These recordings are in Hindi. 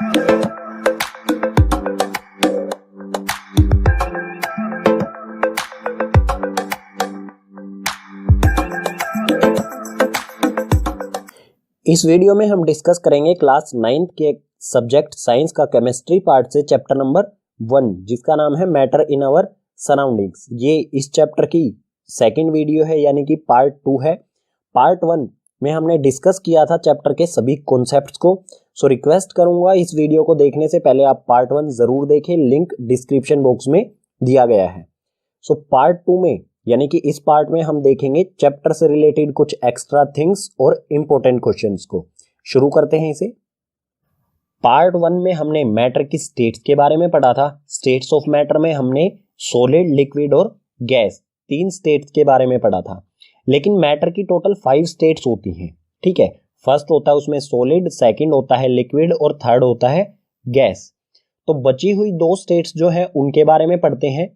इस वीडियो में हम डिस्कस करेंगे क्लास 9th के सब्जेक्ट साइंस का केमिस्ट्री पार्ट से चैप्टर नंबर 1 जिसका नाम है मैटर इन आवर सराउंडिंग्स। ये इस चैप्टर की सेकंड वीडियो है यानी कि पार्ट 2 है। पार्ट 1 में हमने डिस्कस किया था चैप्टर के सभी कॉन्सेप्ट्स को। सो रिक्वेस्ट करूंगा इस वीडियो को देखने से पहले आप पार्ट 1 जरूर देखें, लिंक डिस्क्रिप्शन बॉक्स में दिया गया है। सो पार्ट 2 में यानी कि इस पार्ट में हम देखेंगे चैप्टर से रिलेटेड कुछ एक्स्ट्रा थिंग्स और इंपॉर्टेंट क्वेश्चंस को। शुरू करते हैं इसे। पार्ट 1 में हमने मैटर की स्टेट्स के बारे में पढ़ा था। स्टेट्स ऑफ मैटर में हमने सॉलिड, लिक्विड और गैस 3 स्टेट्स के बारे में पढ़ा था। लेकिन मैटर की टोटल 5 स्टेट्स होती हैं, ठीक है। फर्स्ट होता है उसमें सॉलिड, सेकंड होता है लिक्विड और थर्ड होता है गैस। तो बची हुई 2 स्टेट्स जो है उनके बारे में पढ़ते हैं।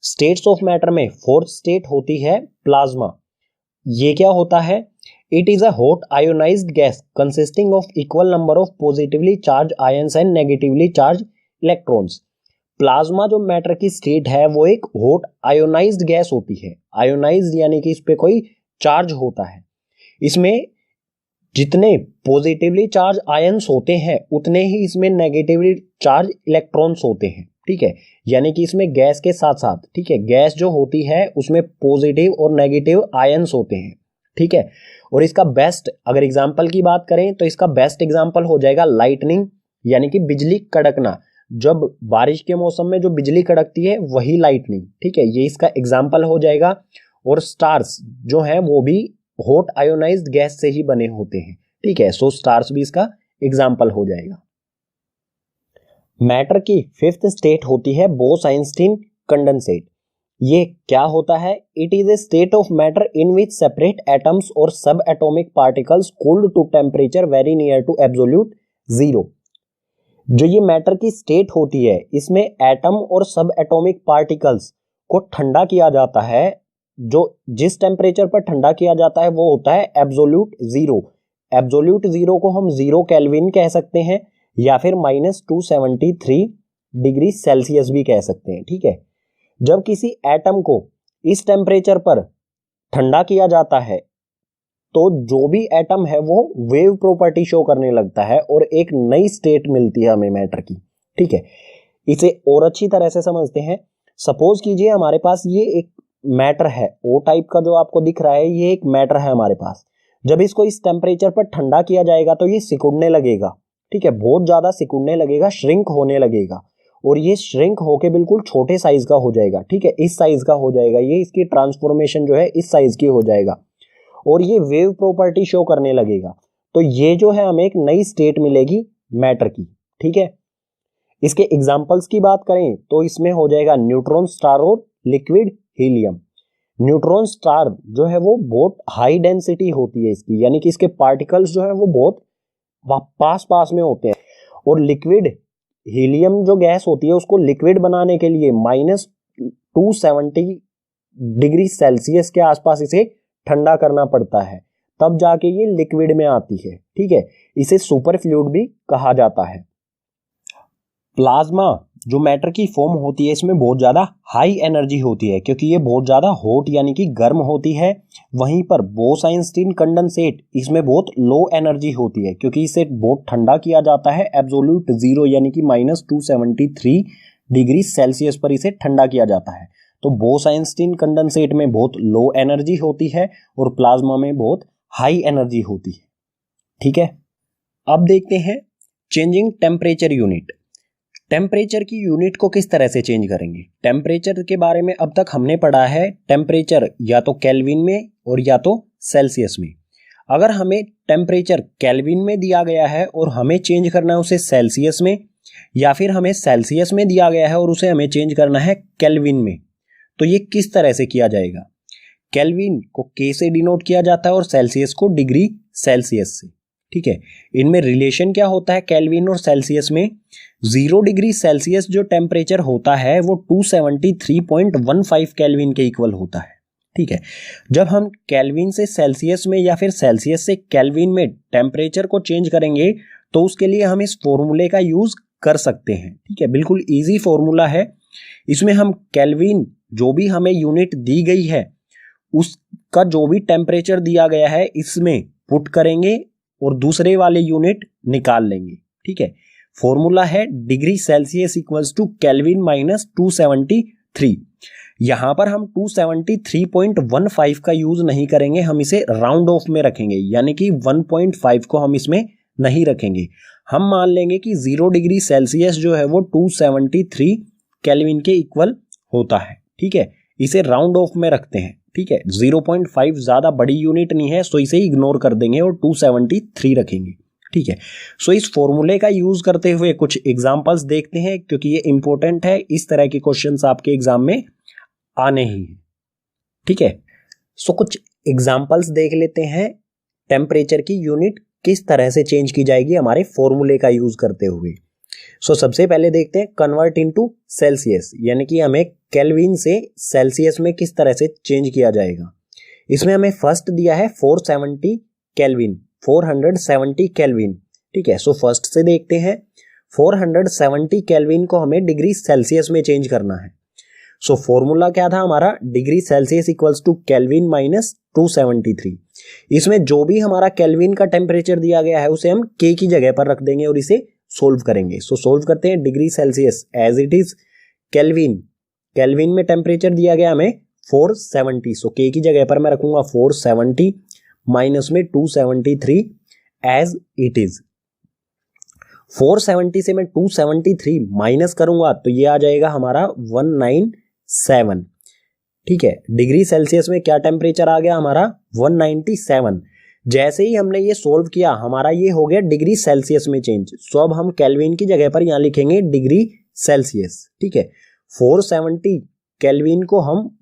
स्टेट्स ऑफ मैटर में 4th स्टेट होती है प्लाज्मा। ये क्या होता है? It is a hot ionised gas consisting of equal number of positively charge ions and negatively charge electrons. Plasma जो मैटर की स्टेट है वो एक हॉट आयोनाइज्ड गैस होती है। आयोनाइज्ड यानी कि इस पे कोई चार्ज होता है। इसमें जितने पॉजिटिवली चार्ज आयंस होते हैं उतने ही इसमें नेगेटिवली चार्ज इलेक्ट्रॉन्स होते हैं, ठीक है। यानी कि इसमें गैस के साथ साथ, ठीक है, गैस जो होती है उसमें पॉजिटिव और नेगेटिव आयंस होते हैं, ठीक है। और इसका बेस्ट अगर एग्जांपल की बात करें तो इसका बेस्ट एग्जांपल हो जाएगा लाइटनिंग यानी कि बिजली कड़कना। जब बारिश के मौसम में जो बिजली कड़कती है वही लाइटनिंग, ठीक है, ये इसका एग्जांपल हो जाएगा। और स्टार्स जो है वो भी हॉट आयोनाइज्ड गैस से ही बने होते हैं, ठीक है। सो स्टार्स भी इसका एग्जांपल हो जाएगा। मैटर की 5th स्टेट होती है बोस-आइंस्टीन कंडेंसेट। ये क्या होता है? It is a state of matter in which separate atoms और subatomic particles cooled to temperature very near to absolute zero. जो ये मैटर की स्टेट होती है इसमें एटम और सब एटॉमिक पार्टिकल्स को ठंडा किया जाता है। जो जिस टेम्परेचर पर ठंडा किया जाता है वो होता है एब्सोल्यूट जीरो। एब्सोल्यूट जीरो को हम 0 केल्विन कह सकते हैं या फिर -273 डिग्री सेल्सियस भी कह सकते हैं, ठीक है। जब किसी एटम को इस टेम्परेचर पर ठंडा किया जाता है तो जो भी एटम है वो वेव प्रॉपर्टी शो करने लगता है और एक नई स्टेट मिलती है हमें मैटर की, ठीक है। इसे और अच्छी तरह से समझते हैं। सपोज कीजिए हमारे पास ये एक मैटर है, ओ टाइप का जो आपको दिख रहा है, ये एक मैटर है हमारे पास। जब इसको इस टेम्परेचर पर ठंडा किया जाएगा तो ये सिकुड़ने लगेगा, ठीक है, बहुत ज्यादा सिकुड़ने लगेगा, श्रिंक होने लगेगा और ये श्रिंक होके बिल्कुल छोटे साइज का हो जाएगा, ठीक है, इस साइज का हो जाएगा। ये इसकी ट्रांसफॉर्मेशन जो है इस साइज की हो जाएगा और ये वेव प्रॉपर्टी शो करने लगेगा। तो ये जो है हमें एक नई स्टेट मिलेगी मैटर की, ठीक है। इसके एग्जांपल्स की बात करें तो इसमें हो जाएगा न्यूट्रॉन स्टार और लिक्विड हीलियम। न्यूट्रॉन स्टार जो है वो बहुत हाई डेंसिटी होती है इसकी, यानी कि इसके पार्टिकल्स जो है वो बहुत पास पास में होते हैं। और लिक्विड हीलियम जो गैस होती है उसको लिक्विड बनाने के लिए -270 डिग्री सेल्सियस के आसपास इसे ठंडा करना पड़ता है, तब जाके ये लिक्विड में आती है, ठीक है। इसे सुपर फ्लूइड भी कहा जाता है। प्लाज्मा जो मैटर की फॉर्म होती है इसमें बहुत ज्यादा हाई एनर्जी होती है क्योंकि ये बहुत ज्यादा हॉट यानी कि गर्म होती है। वहीं पर बोस-आइंस्टीन कंडेंसेट इसमें बहुत लो एनर्जी होती है क्योंकि इसे बहुत ठंडा किया जाता है एब्सोल्यूट जीरो यानी कि -273 डिग्री सेल्सियस पर इसे ठंडा किया जाता है। तो बोस-आइंस्टीन कंडेंसेट में बहुत लो एनर्जी होती है और प्लाज्मा में बहुत हाई एनर्जी होती है, ठीक है। अब देखते हैं चेंजिंग टेम्परेचर यूनिट। टेम्परेचर की यूनिट को किस तरह से चेंज करेंगे? टेम्परेचर के बारे में अब तक हमने पढ़ा है टेम्परेचर या तो केल्विन में और या तो सेल्सियस में। अगर हमें टेम्परेचर केल्विन में दिया गया है और हमें चेंज करना है उसे सेल्सियस में, या फिर हमें सेल्सियस में दिया गया है और उसे हमें चेंज करना है केल्विन में, तो ये किस तरह से किया जाएगा? केल्विन को के से डिनोट किया जाता है और सेल्सियस को डिग्री सेल्सियस से, ठीक है। इनमें रिलेशन क्या होता है केल्विन और सेल्सियस में? 0 डिग्री सेल्सियस जो टेम्परेचर होता है वो 273.15 केल्विन के इक्वल होता है, ठीक है। जब हम केल्विन से सेल्सियस में या फिर सेल्सियस से केल्विन में टेम्परेचर को चेंज करेंगे तो उसके लिए हम इस फॉर्मूले का यूज कर सकते हैं। ठीक है, बिल्कुल इजी फॉर्मूला है। इसमें हम केल्विन जो भी हमें यूनिट दी गई है उसका जो भी टेम्परेचर दिया गया है इसमें पुट करेंगे और दूसरे वाले यूनिट निकाल लेंगे। ठीक है, फॉर्मूला है degree Celsius equals to Kelvin minus 273। यहां पर हम 273.15 का यूज नहीं करेंगे, हम इसे राउंड ऑफ में रखेंगे, यानी कि 1.5 को हम इसमें नहीं रखेंगे। हम मान लेंगे कि 0 डिग्री सेल्सियस जो है वो 273 केल्विन के इक्वल होता है। ठीक है, इसे राउंड ऑफ में रखते हैं। ठीक है, 0.5 ज्यादा बड़ी यूनिट नहीं है, सो इसे इग्नोर कर देंगे और 273 रखेंगे। ठीक है, सो इस फॉर्मूले का यूज करते हुए कुछ एग्जांपल्स देखते हैं, क्योंकि ये इंपॉर्टेंट है, इस तरह के क्वेश्चंस आपके एग्जाम में आने ही हैं। ठीक है, सो कुछ एग्जांपल्स देख लेते हैं, टेम्परेचर की यूनिट किस तरह से चेंज की जाएगी हमारे फॉर्मूले का यूज करते हुए। सो सबसे पहले देखते हैं कन्वर्ट इनटू सेल्सियस, यानी कि हमें केल्विन से सेल्सियस में किस तरह से चेंज किया जाएगा। इसमें हमें फर्स्ट दिया है 470 केल्विन, 470 केल्विन। ठीक है, सो फर्स्ट से देखते हैं, 470 केल्विन को हमें डिग्री सेल्सियस में चेंज करना है। सो फॉर्मूला क्या था हमारा, degree Celsius equals to Kelvin minus 273। इसमें जो भी हमारा केल्विन का टेम्परेचर दिया गया है उसे हम के की जगह पर रख देंगे और इसे सोल्व करेंगे। सो सोल्व करते हैं, degree Celsius as it is Kelvin, Kelvin में टेम्परेचर दिया गया हमें 470, सो के की जगह पर मैं रखूंगा 470 माइनस में 273 एज इट इज। 470 से मैं 273 माइनस करूंगा तो ये आ जाएगा हमारा 197। ठीक है, डिग्री सेल्सियस में क्या टेम्परेचर आ गया हमारा 197। जैसे ही हमने ये सोल्व किया हमारा ये हो गया डिग्री सेल्सियस में चेंज। सो अब हम केल्विन की जगह पर यहां लिखेंगे डिग्री सेल्सियस। ठीक है, 470 केल्विन को हम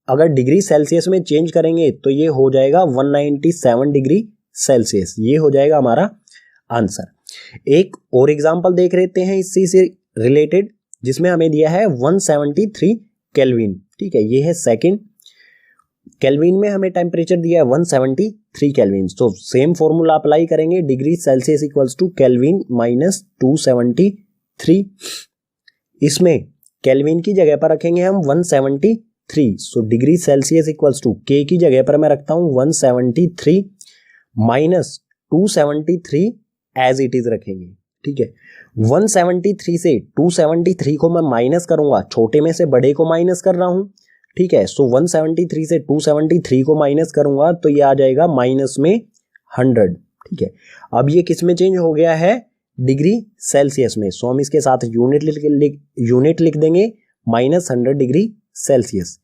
अगर डिग्री सेल्सियस में चेंज करेंगे तो ये हो जाएगा 197 डिग्री सेल्सियस। ये हो जाएगा हमारा आंसर। एक और एग्जांपल देख लेते हैं इसी से रिलेटेड, जिसमें हमें दिया है 173 केल्विन। ठीक है, ये है सेकंड। केल्विन में हमें टेम्परेचर दिया है 173 केल्विन, तो सेम फॉर्मूला अप्लाई करेंगे, degree Celsius equals to Kelvin minus 273। इसमें केल्विन की जगह पर रखेंगे हम 173, so degree Celsius equals to K की जगह पर मैं रखता हूं 173 माइनस 273 एज इट इज रखेंगे। ठीक है, 173 से 273 को मैं माइनस करूंगा, छोटे में से बड़े को माइनस कर रहा हूं। ठीक है, सो 173 से 273 को माइनस करूंगा तो ये आ जाएगा माइनस में 100। ठीक है, अब ये किस में चेंज हो गया है, डिग्री सेल्सियस में, सो हम इसके साथ यूनिट लिख देंगे माइनस 100 डिग्री सेल्सियस।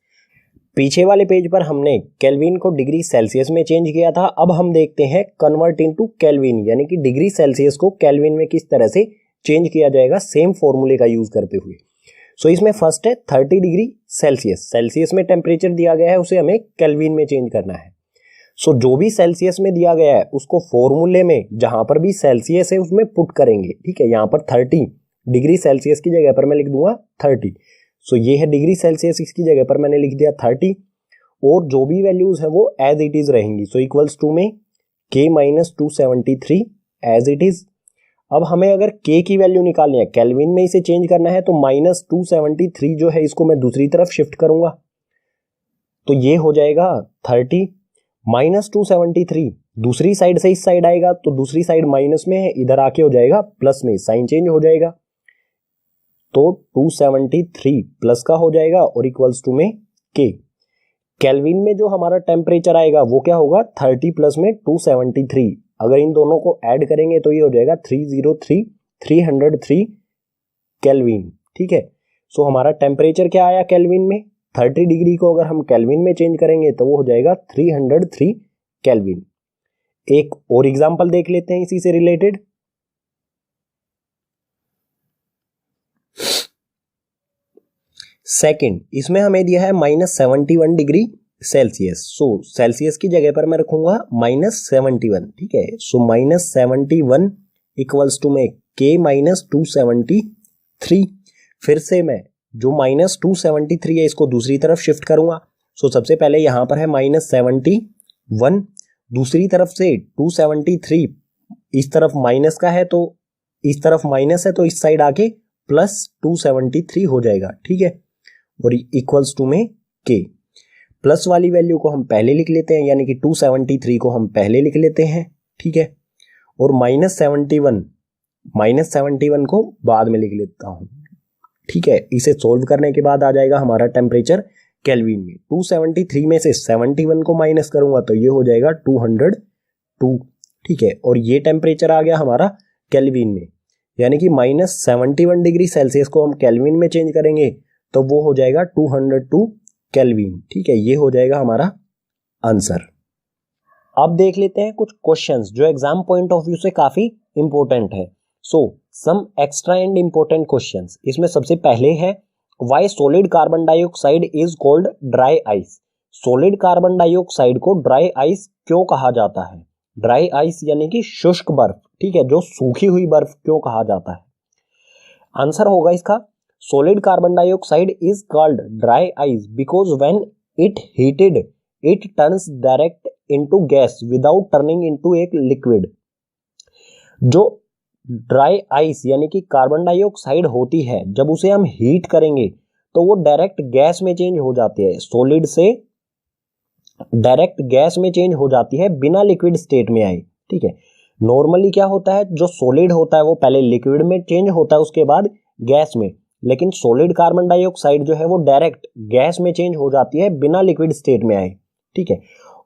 पीछे वाले पेज पर हमने केल्विन को डिग्री सेल्सियस में चेंज किया था, अब हम देखते हैं कन्वर्ट इनटू केल्विन, यानी कि डिग्री सेल्सियस को केल्विन में किस तरह से चेंज किया जाएगा सेम फॉर्मूले का यूज करते हुए। सो इसमें फर्स्ट है 30 डिग्री सेल्सियस, सेल्सियस में टेम्परेचर दिया गया है उसे हमें केल्विन में चेंज करना है। सो जो भी सेल्सियस में दिया गया है उसको फॉर्मूले में जहां पर भी सेल्सियस है उसमें पुट करेंगे। ठीक है, यहाँ पर 30 डिग्री सेल्सियस की जगह पर मैं लिख दूंगा 30। सो ये है डिग्री सेल्सियस, इसकी जगह पर मैंने लिख दिया 30 और जो भी वैल्यूज है वो एज इट इज रहेंगी। सो इक्वल्स टू में के माइनस 273 एज इट इज। अब हमें अगर के की वैल्यू निकालनी है, केल्विन में इसे चेंज करना है, तो माइनस 273 जो है इसको मैं दूसरी तरफ शिफ्ट करूंगा तो ये हो जाएगा 30 माइनस 273, दूसरी साइड से इस साइड आएगा तो दूसरी साइड माइनस में है, इधर आके हो जाएगा प्लस में, साइन चेंज हो जाएगा तो 273 प्लस का हो जाएगा और इक्वल्स टू में के। केल्विन में जो हमारा टेम्परेचर आएगा वो क्या होगा 30 प्लस में 273, अगर इन दोनों को ऐड करेंगे तो ये हो जाएगा 303 केल्विन। ठीक है, सो हमारा टेम्परेचर क्या आया केल्विन में 30 डिग्री को अगर हम केल्विन में चेंज करेंगे तो वो हो जाएगा 303 केल्विन। एक और एग्जांपल देख लेते हैं इसी से रिलेटेड। सेकंड, इसमें हमें दिया है -71 डिग्री सेल्सियस, सो सेल्सियस की जगह पर मैं रखूंगा -71। ठीक है, सो -71 इक्वल्स टू में के माइनस 273। फिर से मैं जो -273 है इसको दूसरी तरफ शिफ्ट करूंगा। सो सबसे पहले यहां पर है -71, दूसरी तरफ से 273 इस तरफ माइनस का है तो इस तरफ माइनस है तो इस साइड आके प्लस 273 हो जाएगा, ठीक है, और इक्वल्स टू में के। प्लस वाली वैल्यू को हम पहले लिख लेते हैं, यानी कि 273 को हम पहले लिख लेते हैं, ठीक है, और -71 को बाद में लिख लेता हूं, ठीक है। इसे सोल्व करने के बाद आ जाएगा हमारा टेम्परेचर केल्विन में। 273 में से 71 को माइनस करूंगा तो ये हो जाएगा 202, ठीक है, और ये टेम्परेचर आ गया हमारा केल्विन में, यानी कि -71 डिग्री सेल्सियस को हम केल्विन में चेंज करेंगे तो वो हो जाएगा 202 केल्विन, ठीक है। ये हो जाएगा हमारा आंसर। अब देख लेते हैं कुछ क्वेश्चंस जो एग्जाम पॉइंट ऑफ व्यू से काफी इंपॉर्टेंट है। So some extra and important questions. इसमें सबसे पहले है why solid carbon dioxide is called dry ice. Solid carbon dioxide को ड्राई आइस क्यों कहा जाता है? ड्राई आइस यानी कि शुष्क बर्फ, ठीक है, जो सूखी हुई बर्फ क्यों कहा जाता है? आंसर होगा इसका solid carbon dioxide is called dry ice because when it heated it turns direct into gas without turning into एक लिक्विड। जो ड्राई आइस यानी कि कार्बन डाइऑक्साइड होती है, जब उसे हम हीट करेंगे तो वो डायरेक्ट गैस में चेंज हो जाती है, सॉलिड से डायरेक्ट गैस में चेंज हो जाती है बिना लिक्विड स्टेट में आए, ठीक है। नॉर्मली क्या होता है, जो सॉलिड होता है वो पहले लिक्विड में चेंज होता है उसके बाद गैस में, लेकिन सॉलिड कार्बन डाइऑक्साइड जो है वो डायरेक्ट गैस में चेंज हो जाती है बिना लिक्विड स्टेट में आए, ठीक है।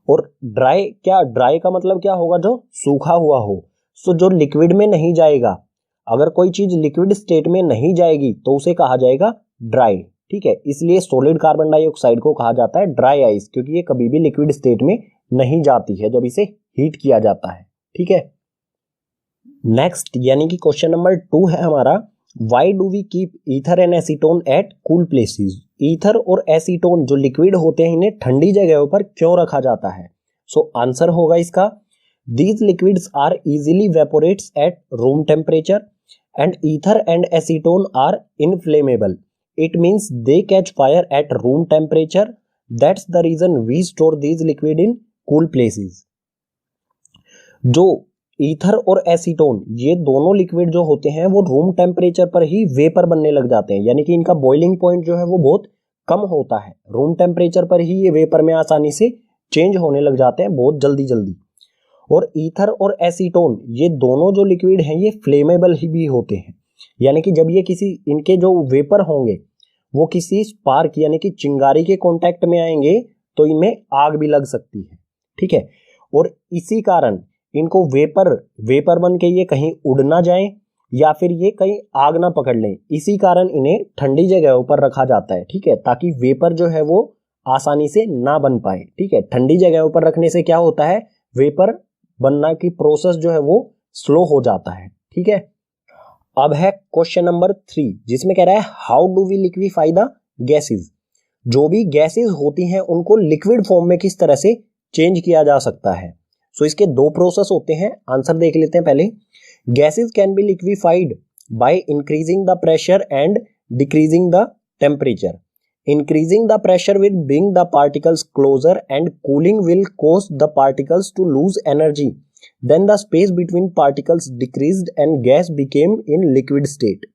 और ड्राई, क्या ड्राई का मतलब क्या होगा? जो सूखा हुआ हो। सो जो लिक्विड में नहीं जाएगा, अगर कोई चीज लिक्विड स्टेट में नहीं जाएगी तो उसे कहा जाएगा ड्राई, ठीक है। इसलिए सॉलिड कार्बन डाइऑक्साइड को कहा जाता है ड्राई आइस, क्योंकि ये कभी भी लिक्विड स्टेट में नहीं जाती है जब इसे हीट किया जाता है, ठीक है। नेक्स्ट यानी कि क्वेश्चन नंबर 2 है हमारा, why do we keep ether and acetone at cool places. Ether और एसीटोन जो लिक्विड होते हैं इन्हें ठंडी जगहों पर क्यों रखा जाता है? सो आंसर होगा इसका these liquids are easily evaporates at room temperature and ether and acetone are inflammable. It means they catch fire at room temperature. That's the reason we store these liquid in cool places. जो ईथर और एसीटोन ये दोनों लिक्विड जो होते हैं वो रूम टेम्परेचर पर ही वेपर बनने लग जाते हैं, यानी कि इनका बॉइलिंग पॉइंट जो है वो बहुत कम होता है, रूम टेम्परेचर पर ही ये वेपर में आसानी से चेंज होने लग जाते हैं बहुत जल्दी जल्दी। और ईथर और एसीटोन ये दोनों जो लिक्विड हैं ये फ्लेमेबल ही भी होते हैं, यानी कि जब ये किसी इनके जो वेपर होंगे वो किसी स्पार्क यानी कि चिंगारी के कांटेक्ट में आएंगे तो इनमें आग भी लग सकती है, ठीक है। और इसी कारण इनको वेपर बन के ये कहीं उड़ ना जाए या फिर ये कहीं आग ना पकड़ लें, इसी कारण इन्हें ठंडी जगहों पर रखा जाता है, ठीक है, ताकि वेपर जो है वो आसानी से ना बन पाए, ठीक है। ठंडी जगहों पर रखने से क्या होता है, वेपर बनना की प्रोसेस जो है वो स्लो हो जाता है, ठीक है। अब है क्वेश्चन नंबर 3 जिसमें कह रहा है how do we liquefy the gases. जो भी गैसेस होती हैं उनको लिक्विड फॉर्म में किस तरह से चेंज किया जा सकता है? सो इसके 2 प्रोसेस होते हैं, आंसर देख लेते हैं पहले। Gases can be liquefied by increasing the pressure and decreasing the temperature. Increasing the pressure will bring the particles closer and cooling will cause the particles to lose energy. Then the space between particles decreased and gas became in liquid state.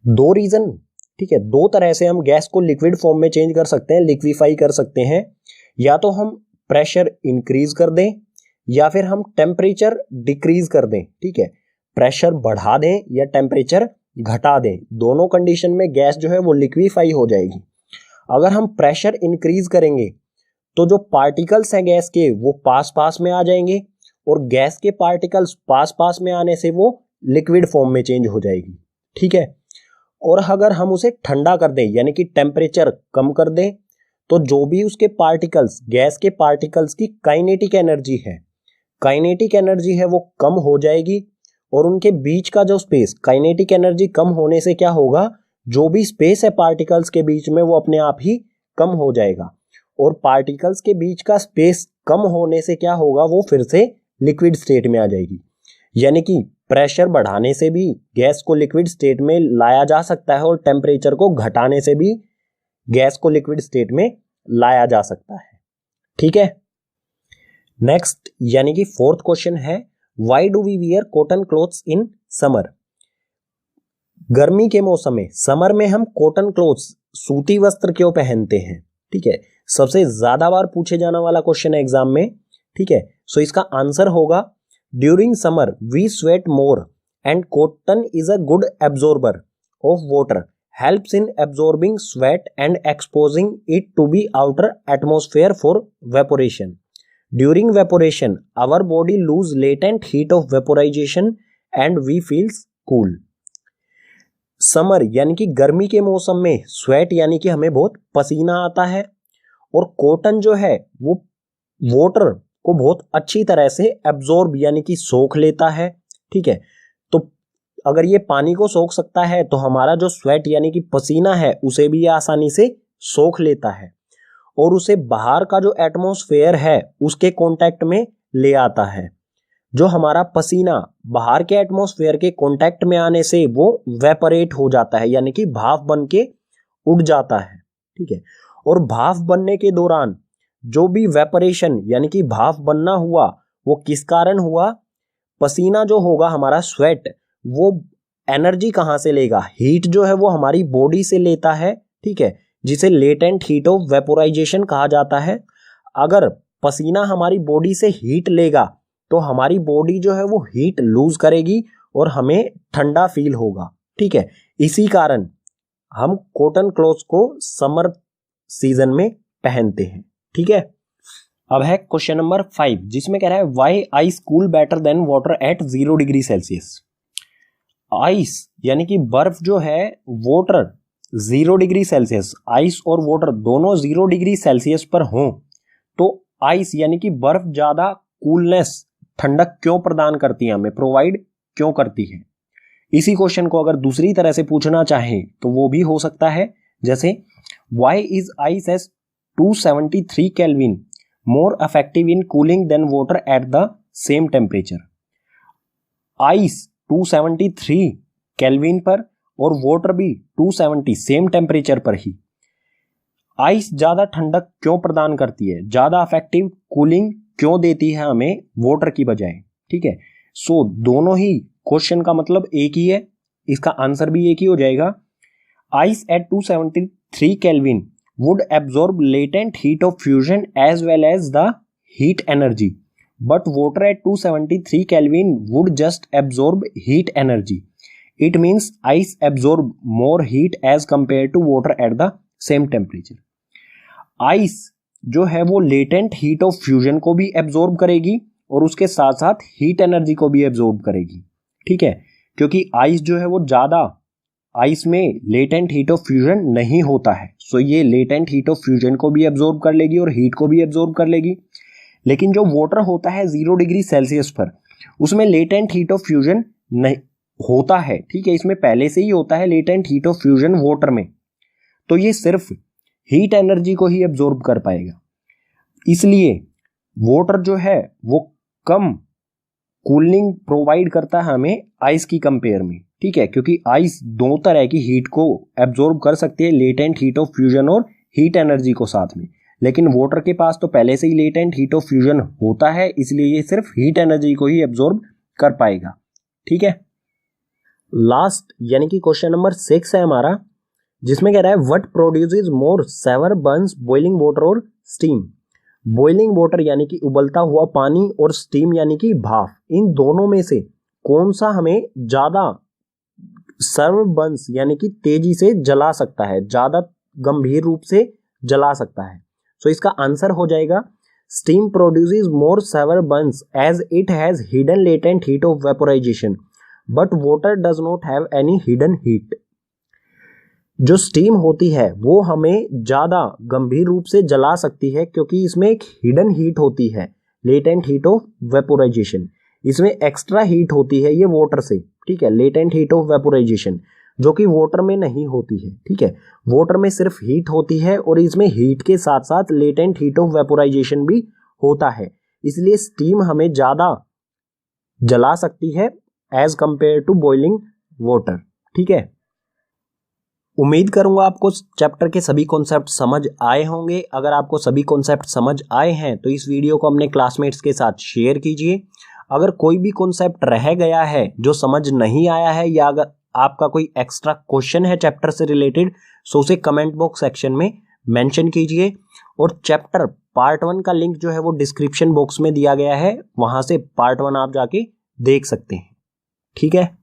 2 reason, ठीक है, 2 तरह से हम गैस को लिक्विड फॉर्म में चेंज कर सकते हैं, लिक्विफाई कर सकते हैं। या तो हम प्रेशर इंक्रीज कर दें या फिर हम टेम्परेचर डिक्रीज कर दें, ठीक है, प्रेशर बढ़ा दें या टेम्परेचर घटा दें, दोनों कंडीशन में गैस जो है वो लिक्विफाई हो जाएगी। अगर हम प्रेशर इंक्रीज करेंगे तो जो पार्टिकल्स हैं गैस के वो पास में आ जाएंगे और गैस के पार्टिकल्स पास में आने से वो लिक्विड फॉर्म में चेंज हो जाएगी, ठीक है। और अगर हम उसे ठंडा कर दें यानी कि टेम्परेचर कम कर दें तो जो भी उसके पार्टिकल्स, गैस के पार्टिकल्स की काइनेटिक एनर्जी है वो कम हो जाएगी और उनके बीच का जो स्पेस, काइनेटिक एनर्जी कम होने से क्या होगा, जो भी स्पेस है पार्टिकल्स के बीच में वो अपने आप ही कम हो जाएगा और पार्टिकल्स के बीच का स्पेस कम होने से क्या होगा, वो फिर से लिक्विड स्टेट में आ जाएगी। यानी कि प्रेशर बढ़ाने से भी गैस को लिक्विड स्टेट में लाया जा सकता है और टेम्परेचर को घटाने से भी गैस को लिक्विड स्टेट में लाया जा सकता है, ठीक है। नेक्स्ट यानी कि 4th क्वेश्चन है why do we wear cotton clothes in summer? गर्मी के मौसम में, समर में हम कॉटन क्लोथ्स, सूती वस्त्र क्यों पहनते हैं? ठीक है, सबसे ज्यादा बार पूछे जाने वाला क्वेश्चन है एग्जाम में। ठीक है, सो इसका आंसर होगा during summer we sweat more and cotton is a good absorber of water, helps in absorbing sweat and exposing it to the outer atmosphere for evaporation. During evaporation, our body lose latent heat of vaporization and we feels cool. Summer यानी कि गर्मी के मौसम में स्वेट यानी कि हमें बहुत पसीना आता है, और कॉटन जो है वो वाटर को बहुत अच्छी तरह से एब्जॉर्ब यानी कि सोख लेता है। ठीक है, तो अगर ये पानी को सोख सकता है तो हमारा जो स्वेट यानी कि पसीना है उसे भी आसानी से सोख लेता है, और उसे बाहर का जो एटमॉस्फेयर है उसके कांटेक्ट में ले आता है। जो हमारा पसीना बाहर के एटमॉस्फेयर के कांटेक्ट में आने से वो वेपरेट हो जाता है, यानी कि भाप बन के उड़ जाता है। ठीक है, और भाप बनने के दौरान जो भी वेपरेशन यानी कि भाप बनना हुआ वो किस कारण हुआ? पसीना जो होगा हमारा स्वेट, वो एनर्जी कहां से लेगा? हीट जो है वो हमारी बॉडी से लेता है। ठीक है, जिसे लेटेंट हीट ऑफ वेपोराइजेशन कहा जाता है। अगर पसीना हमारी बॉडी से हीट लेगा तो हमारी बॉडी जो है वो हीट लूज करेगी और हमें ठंडा फील होगा। ठीक है, इसी कारण हम कॉटन क्लॉथ्स को समर सीजन में पहनते हैं। ठीक है, अब है क्वेश्चन नंबर 5, जिसमें कह रहा है why ice cool better than water eight 0 degree Celsius. Ice यानी कि बर्फ जो है, वाटर 0 डिग्री सेल्सियस, आइस और वाटर दोनों 0 डिग्री सेल्सियस पर हों तो आइस यानी कि बर्फ ज्यादा कूलनेस, ठंडक क्यों प्रदान करती है, हमें प्रोवाइड क्यों करती है? इसी क्वेश्चन को अगर दूसरी तरह से पूछना चाहें तो वो भी हो सकता है, जैसे why is ice as 273 kelvin more effective in cooling than water at the same temperature. Ice 273 kelvin पर और वाटर भी 270 सेम टेम्परेचर पर ही। आइस ज्यादा ठंडक क्यों प्रदान करती है, ज्यादा इफेक्टिव कूलिंग क्यों देती है हमें वाटर की बजाय? ठीक है, सो दोनों ही क्वेश्चन का मतलब एक ही है, इसका आंसर भी एक ही हो जाएगा। Ice eight 273 kelvin would absorb latent heat of fusion as well as the heat energy, but water at 273 Kelvin would just absorb heat energy. It means ice absorb more heat as compared to water at the same temperature. Ice जो है वो latent heat of fusion को भी absorb करेगी और उसके साथ साथ heat energy को भी absorb करेगी। ठीक है, क्योंकि ice जो है वो ज्यादा, आइस में लेटेंट हीट ऑफ फ्यूजन नहीं होता है, सो ये लेटेंट हीट ऑफ फ्यूजन को भी एब्जॉर्ब कर लेगी और हीट को भी एब्जॉर्ब कर लेगी। लेकिन जो वाटर होता है 0 डिग्री सेल्सियस पर, उसमें लेटेंट हीट ऑफ फ्यूजन नहीं होता है। ठीक है, इसमें पहले से ही होता है latent heat of fusion water में, तो ये सिर्फ हीट एनर्जी को ही एब्जॉर्ब कर पाएगा। इसलिए वाटर जो है वो कम कूलिंग प्रोवाइड करता है हमें आइस की कंपेयर में। ठीक है, क्योंकि आइस दो तरह की हीट को एब्जॉर्ब कर सकती है, लेटेंट हीट ऑफ फ्यूजन और हीट एनर्जी को साथ में। लेकिन वाटर के पास तो पहले से ही लेटेंट हीट ऑफ फ्यूजन होता है, इसलिए ये सिर्फ हीट एनर्जी को ही एब्जॉर्ब कर पाएगा। ठीक है, लास्ट यानी कि क्वेश्चन नंबर 6 है हमारा, जिसमें कह रहा है what produces more severe burns, boiling water और स्टीम। बॉइलिंग वाटर यानी कि उबलता हुआ पानी और स्टीम यानी कि भाप, इन दोनों में से कौन सा हमें ज्यादा सर्व बर्न्स यानी कि तेजी से जला सकता है, ज्यादा गंभीर रूप से जला सकता है? सो इसका आंसर हो जाएगा steam produces more severe burns as it has hidden latent heat of vaporisation but water does not have any hidden heat. जो स्टीम होती है वो हमें ज्यादा गंभीर रूप से जला सकती है, क्योंकि इसमें एक हिडन हीट होती है, लेटेंट हीट ऑफ वेपोराइजेशन। इसमें एक्स्ट्रा हीट होती है ये वाटर से। ठीक है, लेटेंट हीट ऑफ वेपोराइजेशन जो कि वाटर में नहीं होती है। ठीक है, वाटर में सिर्फ हीट होती है और इसमें हीट के साथ साथ लेटेंट हीट ऑफ वेपोराइजेशन भी होता है, इसलिए स्टीम हमें ज्यादा जला सकती है as compare to boiling water. ठीक है, उम्मीद करूंगा आपको चैप्टर के सभी कॉन्सेप्ट समझ आए होंगे। अगर आपको सभी कॉन्सेप्ट समझ आए हैं तो इस वीडियो को अपने क्लासमेट्स के साथ शेयर कीजिए। अगर कोई भी कॉन्सेप्ट रह गया है जो समझ नहीं आया है या अगर आपका कोई एक्स्ट्रा क्वेश्चन है चैप्टर से रिलेटेड, सो उसे कमेंट बॉक्स सेक्शन में मेंशन कीजिए। और चैप्टर पार्ट 1 का लिंक जो है वो डिस्क्रिप्शन बॉक्स में दिया गया है, वहां से पार्ट 1 आप जाके देख सकते हैं। ठीक है।